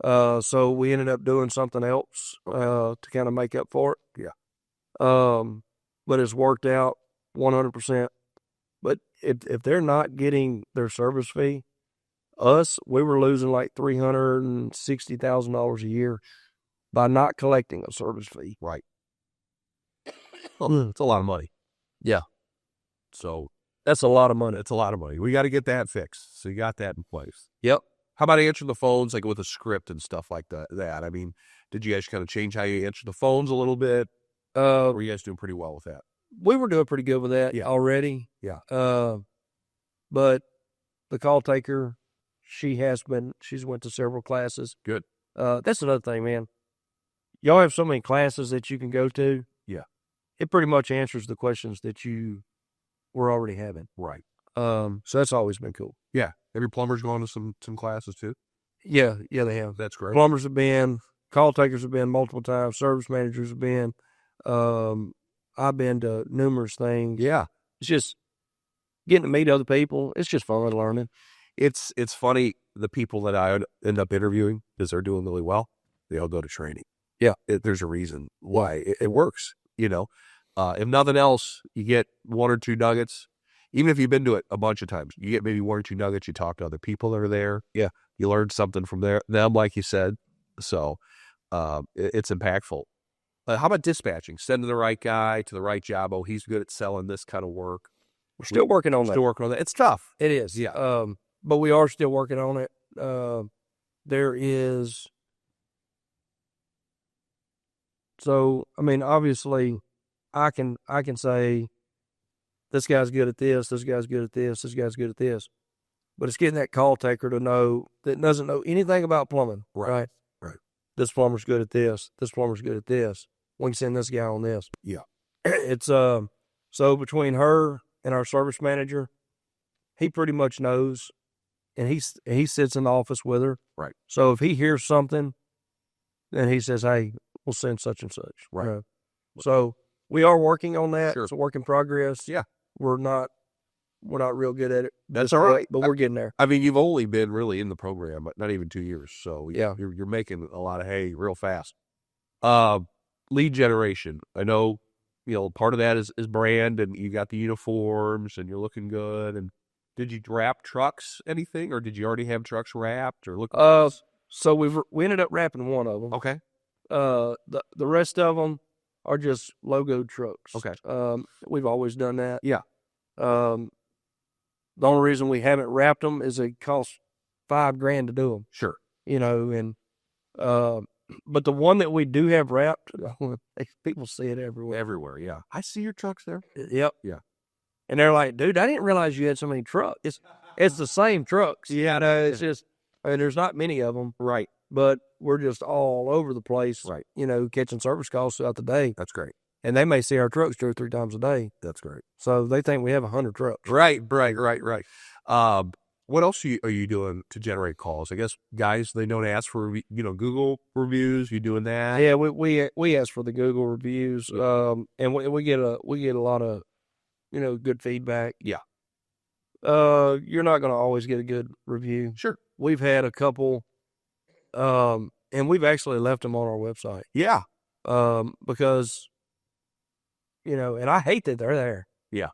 So we ended up doing something else to kind of make up for it. Yeah. But it's worked out 100%. But if they're not getting their service fee, we were losing like $360,000 a year by not collecting a service fee. Right. Well, it's a lot of money. Yeah. So That's a lot of money. it's a lot of money. We got to get that fixed. So you got that in place. Yep. How about answering the phones, like with a script and stuff like that? I mean, did you guys kind of change how you answer the phones a little bit? Or were you guys doing pretty well with that? We were doing pretty good with that already. Yeah. But the call taker, she's went to several classes. Good. That's another thing, man. Y'all have so many classes that you can go to. Yeah. It pretty much answers the questions that you were already having. Right. So that's always been cool. Yeah. Have your plumbers gone to some classes too? Yeah, they have. That's great. Plumbers have been, call takers have been multiple times, service managers have been. I've been to numerous things. Yeah. It's just getting to meet other people. It's just fun learning. It's funny, the people that I end up interviewing, because they're doing really well, they all go to training. Yeah. There's a reason why it works, you know. If nothing else, you get one or two nuggets. Even if you've been to it a bunch of times, you get maybe one or two nuggets. You talk to other people that are there. Yeah. You learn something from them, like you said. So it's impactful. How about dispatching? Sending the right guy to the right job. Oh, he's good at selling this kind of work. We're still working on that. Still working on that. It's tough. It is. Yeah. But we are still working on it. There is. So, I mean, obviously, I can say, this guy's good at this, this guy's good at this, this guy's good at this. But it's getting that call taker to know that doesn't know anything about plumbing. Right. This plumber's good at this. This plumber's good at this. We can send this guy on this. Yeah. It's so between her and our service manager, he pretty much knows, and he sits in the office with her. Right. So if he hears something, then he says, "Hey, we'll send such and such." Right. So we are working on that. Sure. It's a work in progress. Yeah. We're not real good at it. That's all right. But we're getting there. I mean, you've only been really in the program, but not even 2 years. So Yeah. you're making a lot of hay real fast. Lead generation. I know, part of that is brand, and you got the uniforms, and you're looking good. And did you wrap trucks, anything, or did you already have trucks wrapped, or look? So we ended up wrapping one of them. Okay. The rest of them are just logo trucks. Okay. We've always done that. Yeah. The only reason we haven't wrapped them is it costs $5,000 to do them. Sure. And but the one that we do have wrapped, people see it everywhere. Everywhere. Yeah. I see your trucks there. Yep. Yeah. And they're like, "Dude, I didn't realize you had so many trucks." It's the same trucks. Yeah. It's just, there's not many of them. Right. But we're just all over the place. Right. Catching service calls throughout the day. That's great. And they may see our trucks 2 or 3 times a day. That's great. So they think we have 100 trucks. Right. What else are you doing to generate calls? I guess guys, they don't ask for, Google reviews. You doing that? Yeah, we ask for the Google reviews, and we get a lot of, good feedback. Yeah. You're not going to always get a good review. Sure. We've had a couple, and we've actually left them on our website. Yeah. Because, and I hate that they're there. Yeah.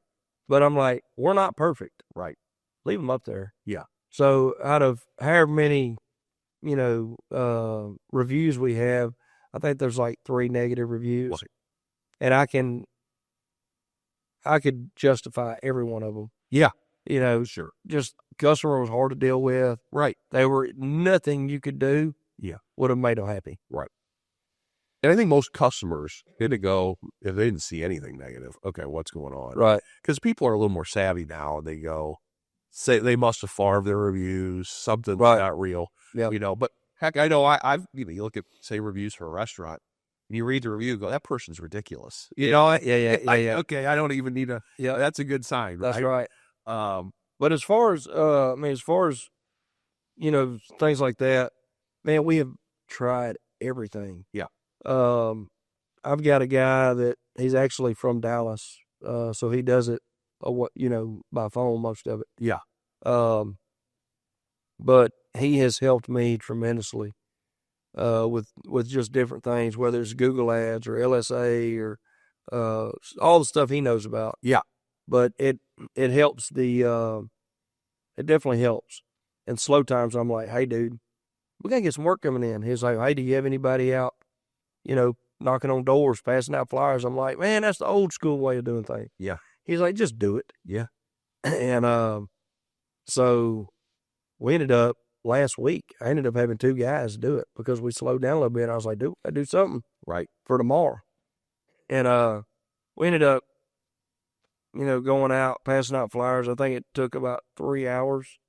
But I'm like, we're not perfect. Right. Leave them up there. Yeah. So out of however many, reviews we have, I think there's like 3 negative reviews. Right. And I could justify every one of them. Yeah. Sure. Just customer was hard to deal with. Right. They were nothing you could do. Yeah. Would have made them happy. Right. And I think most customers didn't go, if they didn't see anything negative, okay, what's going on? Right. Because people are a little more savvy now, and they go, say they must have farmed their reviews, something's not real. Yeah. But heck, I know I've, you look at, say, reviews for a restaurant, and you read the review and go, that person's ridiculous. Yeah. Okay, I don't even need that's a good sign. That's right. But as far as, things like that, man, we have tried everything. Yeah. I've got a guy that he's actually from Dallas, so he does it, by phone, most of it. Yeah. But he has helped me tremendously, with just different things, whether it's Google ads or LSA or, all the stuff he knows about. Yeah. But it helps it definitely helps. In slow times, I'm like, hey, dude, we got to get some work coming in. He's like, hey, do you have anybody out, knocking on doors, passing out flyers? I'm like, man, that's the old school way of doing things. Yeah. He's like, just do it. Yeah. And so we ended up last week, I ended up having 2 guys do it because we slowed down a little bit. I was like, dude, I do something Right. for tomorrow. And we ended up, going out, passing out flyers. I think it took about 3 hours,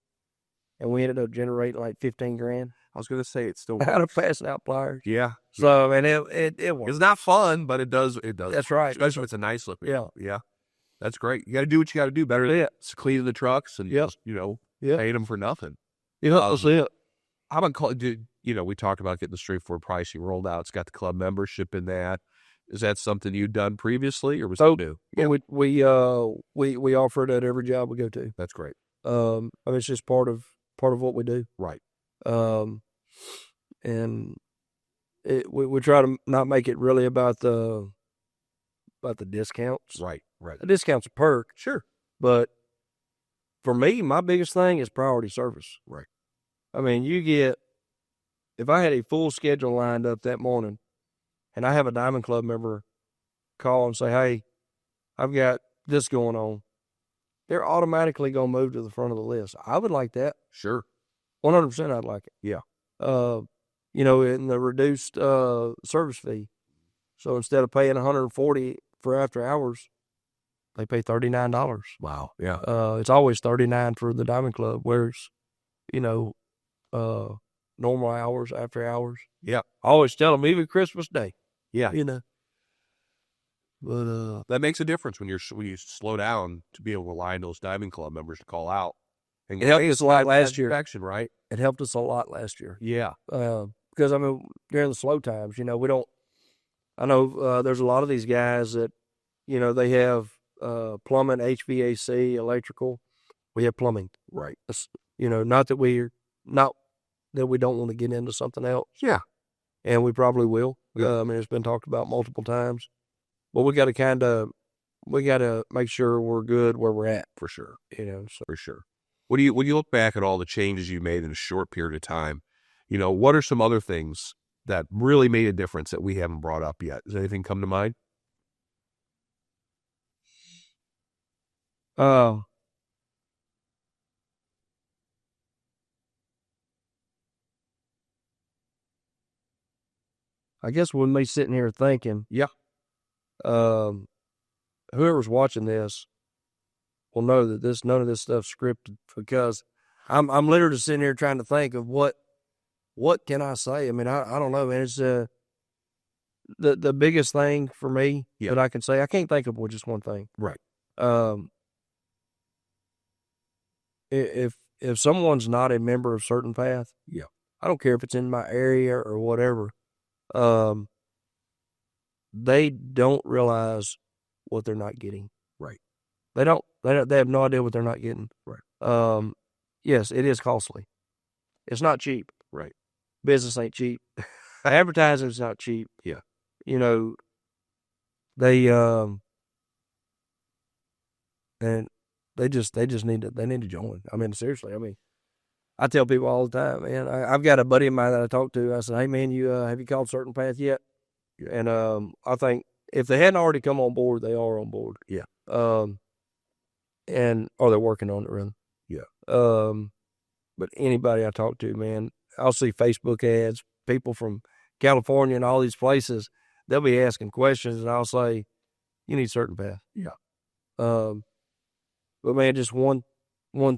and we ended up generating like $15,000. I was going to say it's still out of passing out flyers. Yeah. So, and it works. It's not fun, but it does. That's right. Especially if it's a nice looking. Yeah. Yeah. That's great. You got to do what you got to do. Better than it's cleaning the trucks and just, paying them for nothing. Yeah, that's it. How about we talked about getting the straightforward pricing rolled out. It's got the club membership in that. Is that something you'd done previously, or was it new? Yeah, we offer it at every job we go to. That's great. It's just part of what we do. Right. And we try to not make it really about the discounts. Right. Right. The discounts are perk. Sure. But for me, my biggest thing is priority service. Right. I mean, if I had a full schedule lined up that morning and I have a Diamond Club member call and say, hey, I've got this going on, they're automatically going to move to the front of the list. I would like that. Sure. 100% I'd like it. Yeah. In the reduced service fee. So instead of paying $140 for after hours, they pay $39. Wow. Yeah. It's always $39 for the Diamond Club, whereas, normal hours, after hours. Yeah. I always tell them, even Christmas Day. Yeah. But that makes a difference when you slow down to be able to rely on those Diamond Club members to call out. And it helped us a lot last year. Right? It helped us a lot last year. Yeah. Because during the slow times, we don't. I know there's a lot of these guys that, they have plumbing, HVAC, electrical. We have plumbing. Right. Not that we don't want to get into something else. Yeah. And we probably will. Yeah. It's been talked about multiple times. But we got to make sure we're good where we're at. For sure. So. For sure. When you look back at all the changes you made in a short period of time, what are some other things that really made a difference that we haven't brought up yet? Does anything come to mind? I guess with me sitting here thinking, whoever's watching this will know that none of this stuff's scripted, because I'm literally sitting here trying to think of what can I say. I don't know, man. It's the biggest thing for me that I can say. I can't think of just one thing. Right. If if someone's not a member of CertainPath, Yeah. I don't care if it's in my area or whatever, they don't realize what they're not getting. Right. They don't. They have no idea what they're not getting. Right. Yes, it is costly. It's not cheap. Right. Business ain't cheap. Advertising's not cheap. Yeah. You know, they and they just need to join. I mean, seriously. I mean, I tell people all the time, man. I've got a buddy of mine that I talk to. I said, "Hey, man, you have you called CertainPath yet?" Yeah. And I think if they hadn't already come on board, they are on board. Yeah. And or they're working on it, really. Yeah. But anybody I talk to, man, I'll see Facebook ads, people from California and all these places, they'll be asking questions, and I'll say, "You need CertainPath." Yeah. But man, just one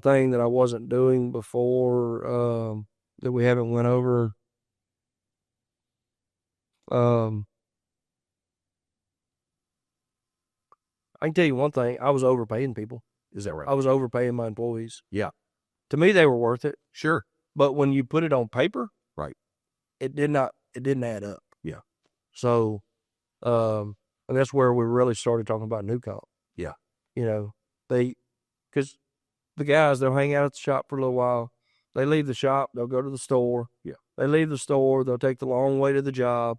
thing that I wasn't doing before that we haven't went over. I can tell you one thing: I was overpaying people. Is that right? I was overpaying my employees. Yeah. To me, they were worth it. Sure. But when you put it on paper, Right. it didn't add up. Yeah. So, and that's where we really started talking about new comp. Yeah. You know, because the guys, they'll hang out at the shop for a little while. They leave the shop, they'll go to the store. Yeah. They leave the store, they'll take the long way to the job.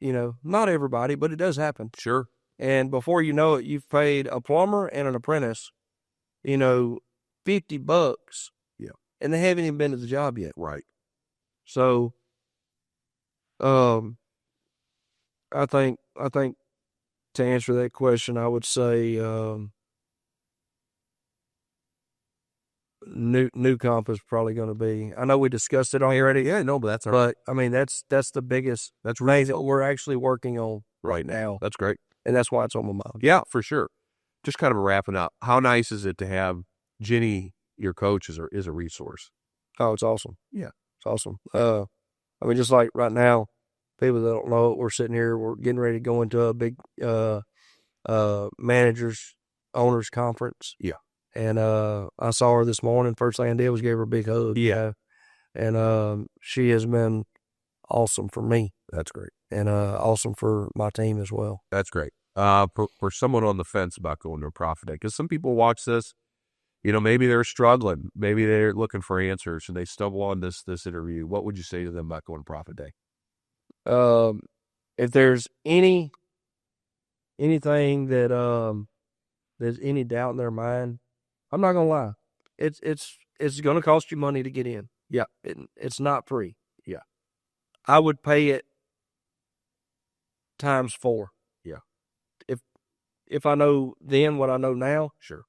You know, not everybody, but it does happen. Sure. And before you know it, you've paid a plumber and an apprentice, $50. Yeah. And they haven't even been to the job yet. Right. So, I think to answer that question, I would say, new comp is probably going to be, I know we discussed it already. Yeah, no, but that's all right. But I mean, that's the biggest, That's thing that we're actually working on right now. That's great. And that's why it's on my mind. Yeah, for sure. Just kind of wrapping up. How nice is it to have Jenny, your coach, is a resource? Oh, it's awesome. Yeah. It's awesome. I mean, just like right now, people that don't know it, we're sitting here, we're getting ready to go into a big managers, owners conference. Yeah. And I saw her this morning. First thing I did was give her a big hug. Yeah. And she has been awesome for me. That's great. And awesome for my team as well. That's great. For someone on the fence about going to a profit day, because some people watch this, maybe they're struggling, maybe they're looking for answers, and they stumble on this interview. What would you say to them about going to profit day? If there's anything that there's any doubt in their mind, I'm not gonna lie, it's gonna cost you money to get in. Yeah, it's not free. Yeah, I would pay it times 4. Yeah, if I know then what I know now, sure,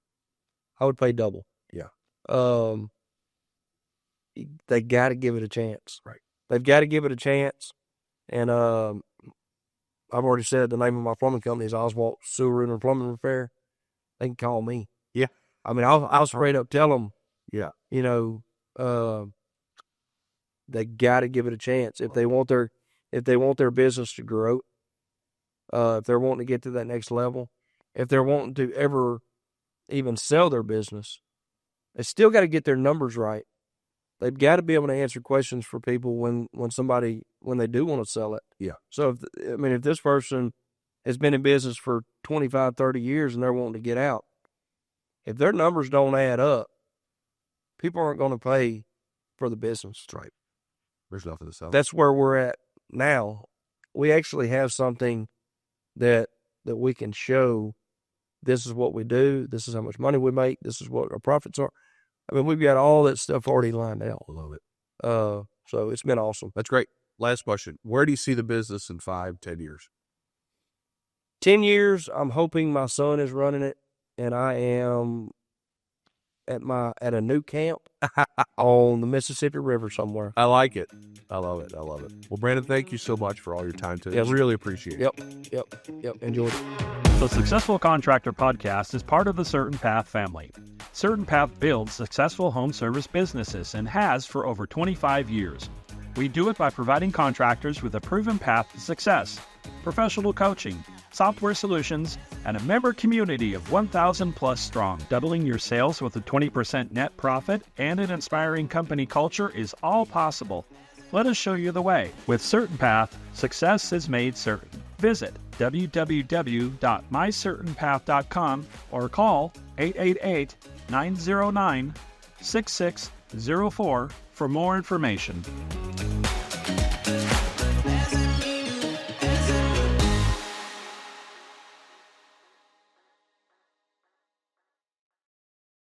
I would pay double. Yeah. They got to give it a chance. Right. They've got to give it a chance. And I've already said the name of my plumbing company is Oswalt Sewer and Plumbing Repair. They can call me. Yeah. I mean, I'll straight up tell them. Yeah. They got to give it a chance if they want their business to grow. If they're wanting to get to that next level, if they're wanting to ever even sell their business, they still got to get their numbers right. They've got to be able to answer questions for people when they do want to sell it. Yeah. So if this person has been in business for 25, 30 years and they're wanting to get out, if their numbers don't add up, people aren't going to pay for the business. That's right. There's nothing to sell. That's where we're at now. We actually have something that we can show. This is what we do. This is how much money we make. This is what our profits are. I mean, we've got all that stuff already lined out. I love it. So it's been awesome. That's great. Last question. Where do you see the business in 5, 10 years? 10 years, I'm hoping my son is running it, and I am at a new camp on the Mississippi River somewhere. I like it. I love it. Well, Brandon, thank you so much for all your time today. Yes. I really appreciate it. Yep. Enjoyed it. The Successful Contractor podcast is part of the CertainPath family. CertainPath builds successful home service businesses and has for over 25 years. We do it by providing contractors with a proven path to success, professional coaching, software solutions, and a member community of 1,000 plus strong. Doubling your sales with a 20% net profit and an inspiring company culture is all possible. Let us show you the way. With CertainPath, success is made certain. Visit www.mycertainpath.com or call 888-909-6604 for more information.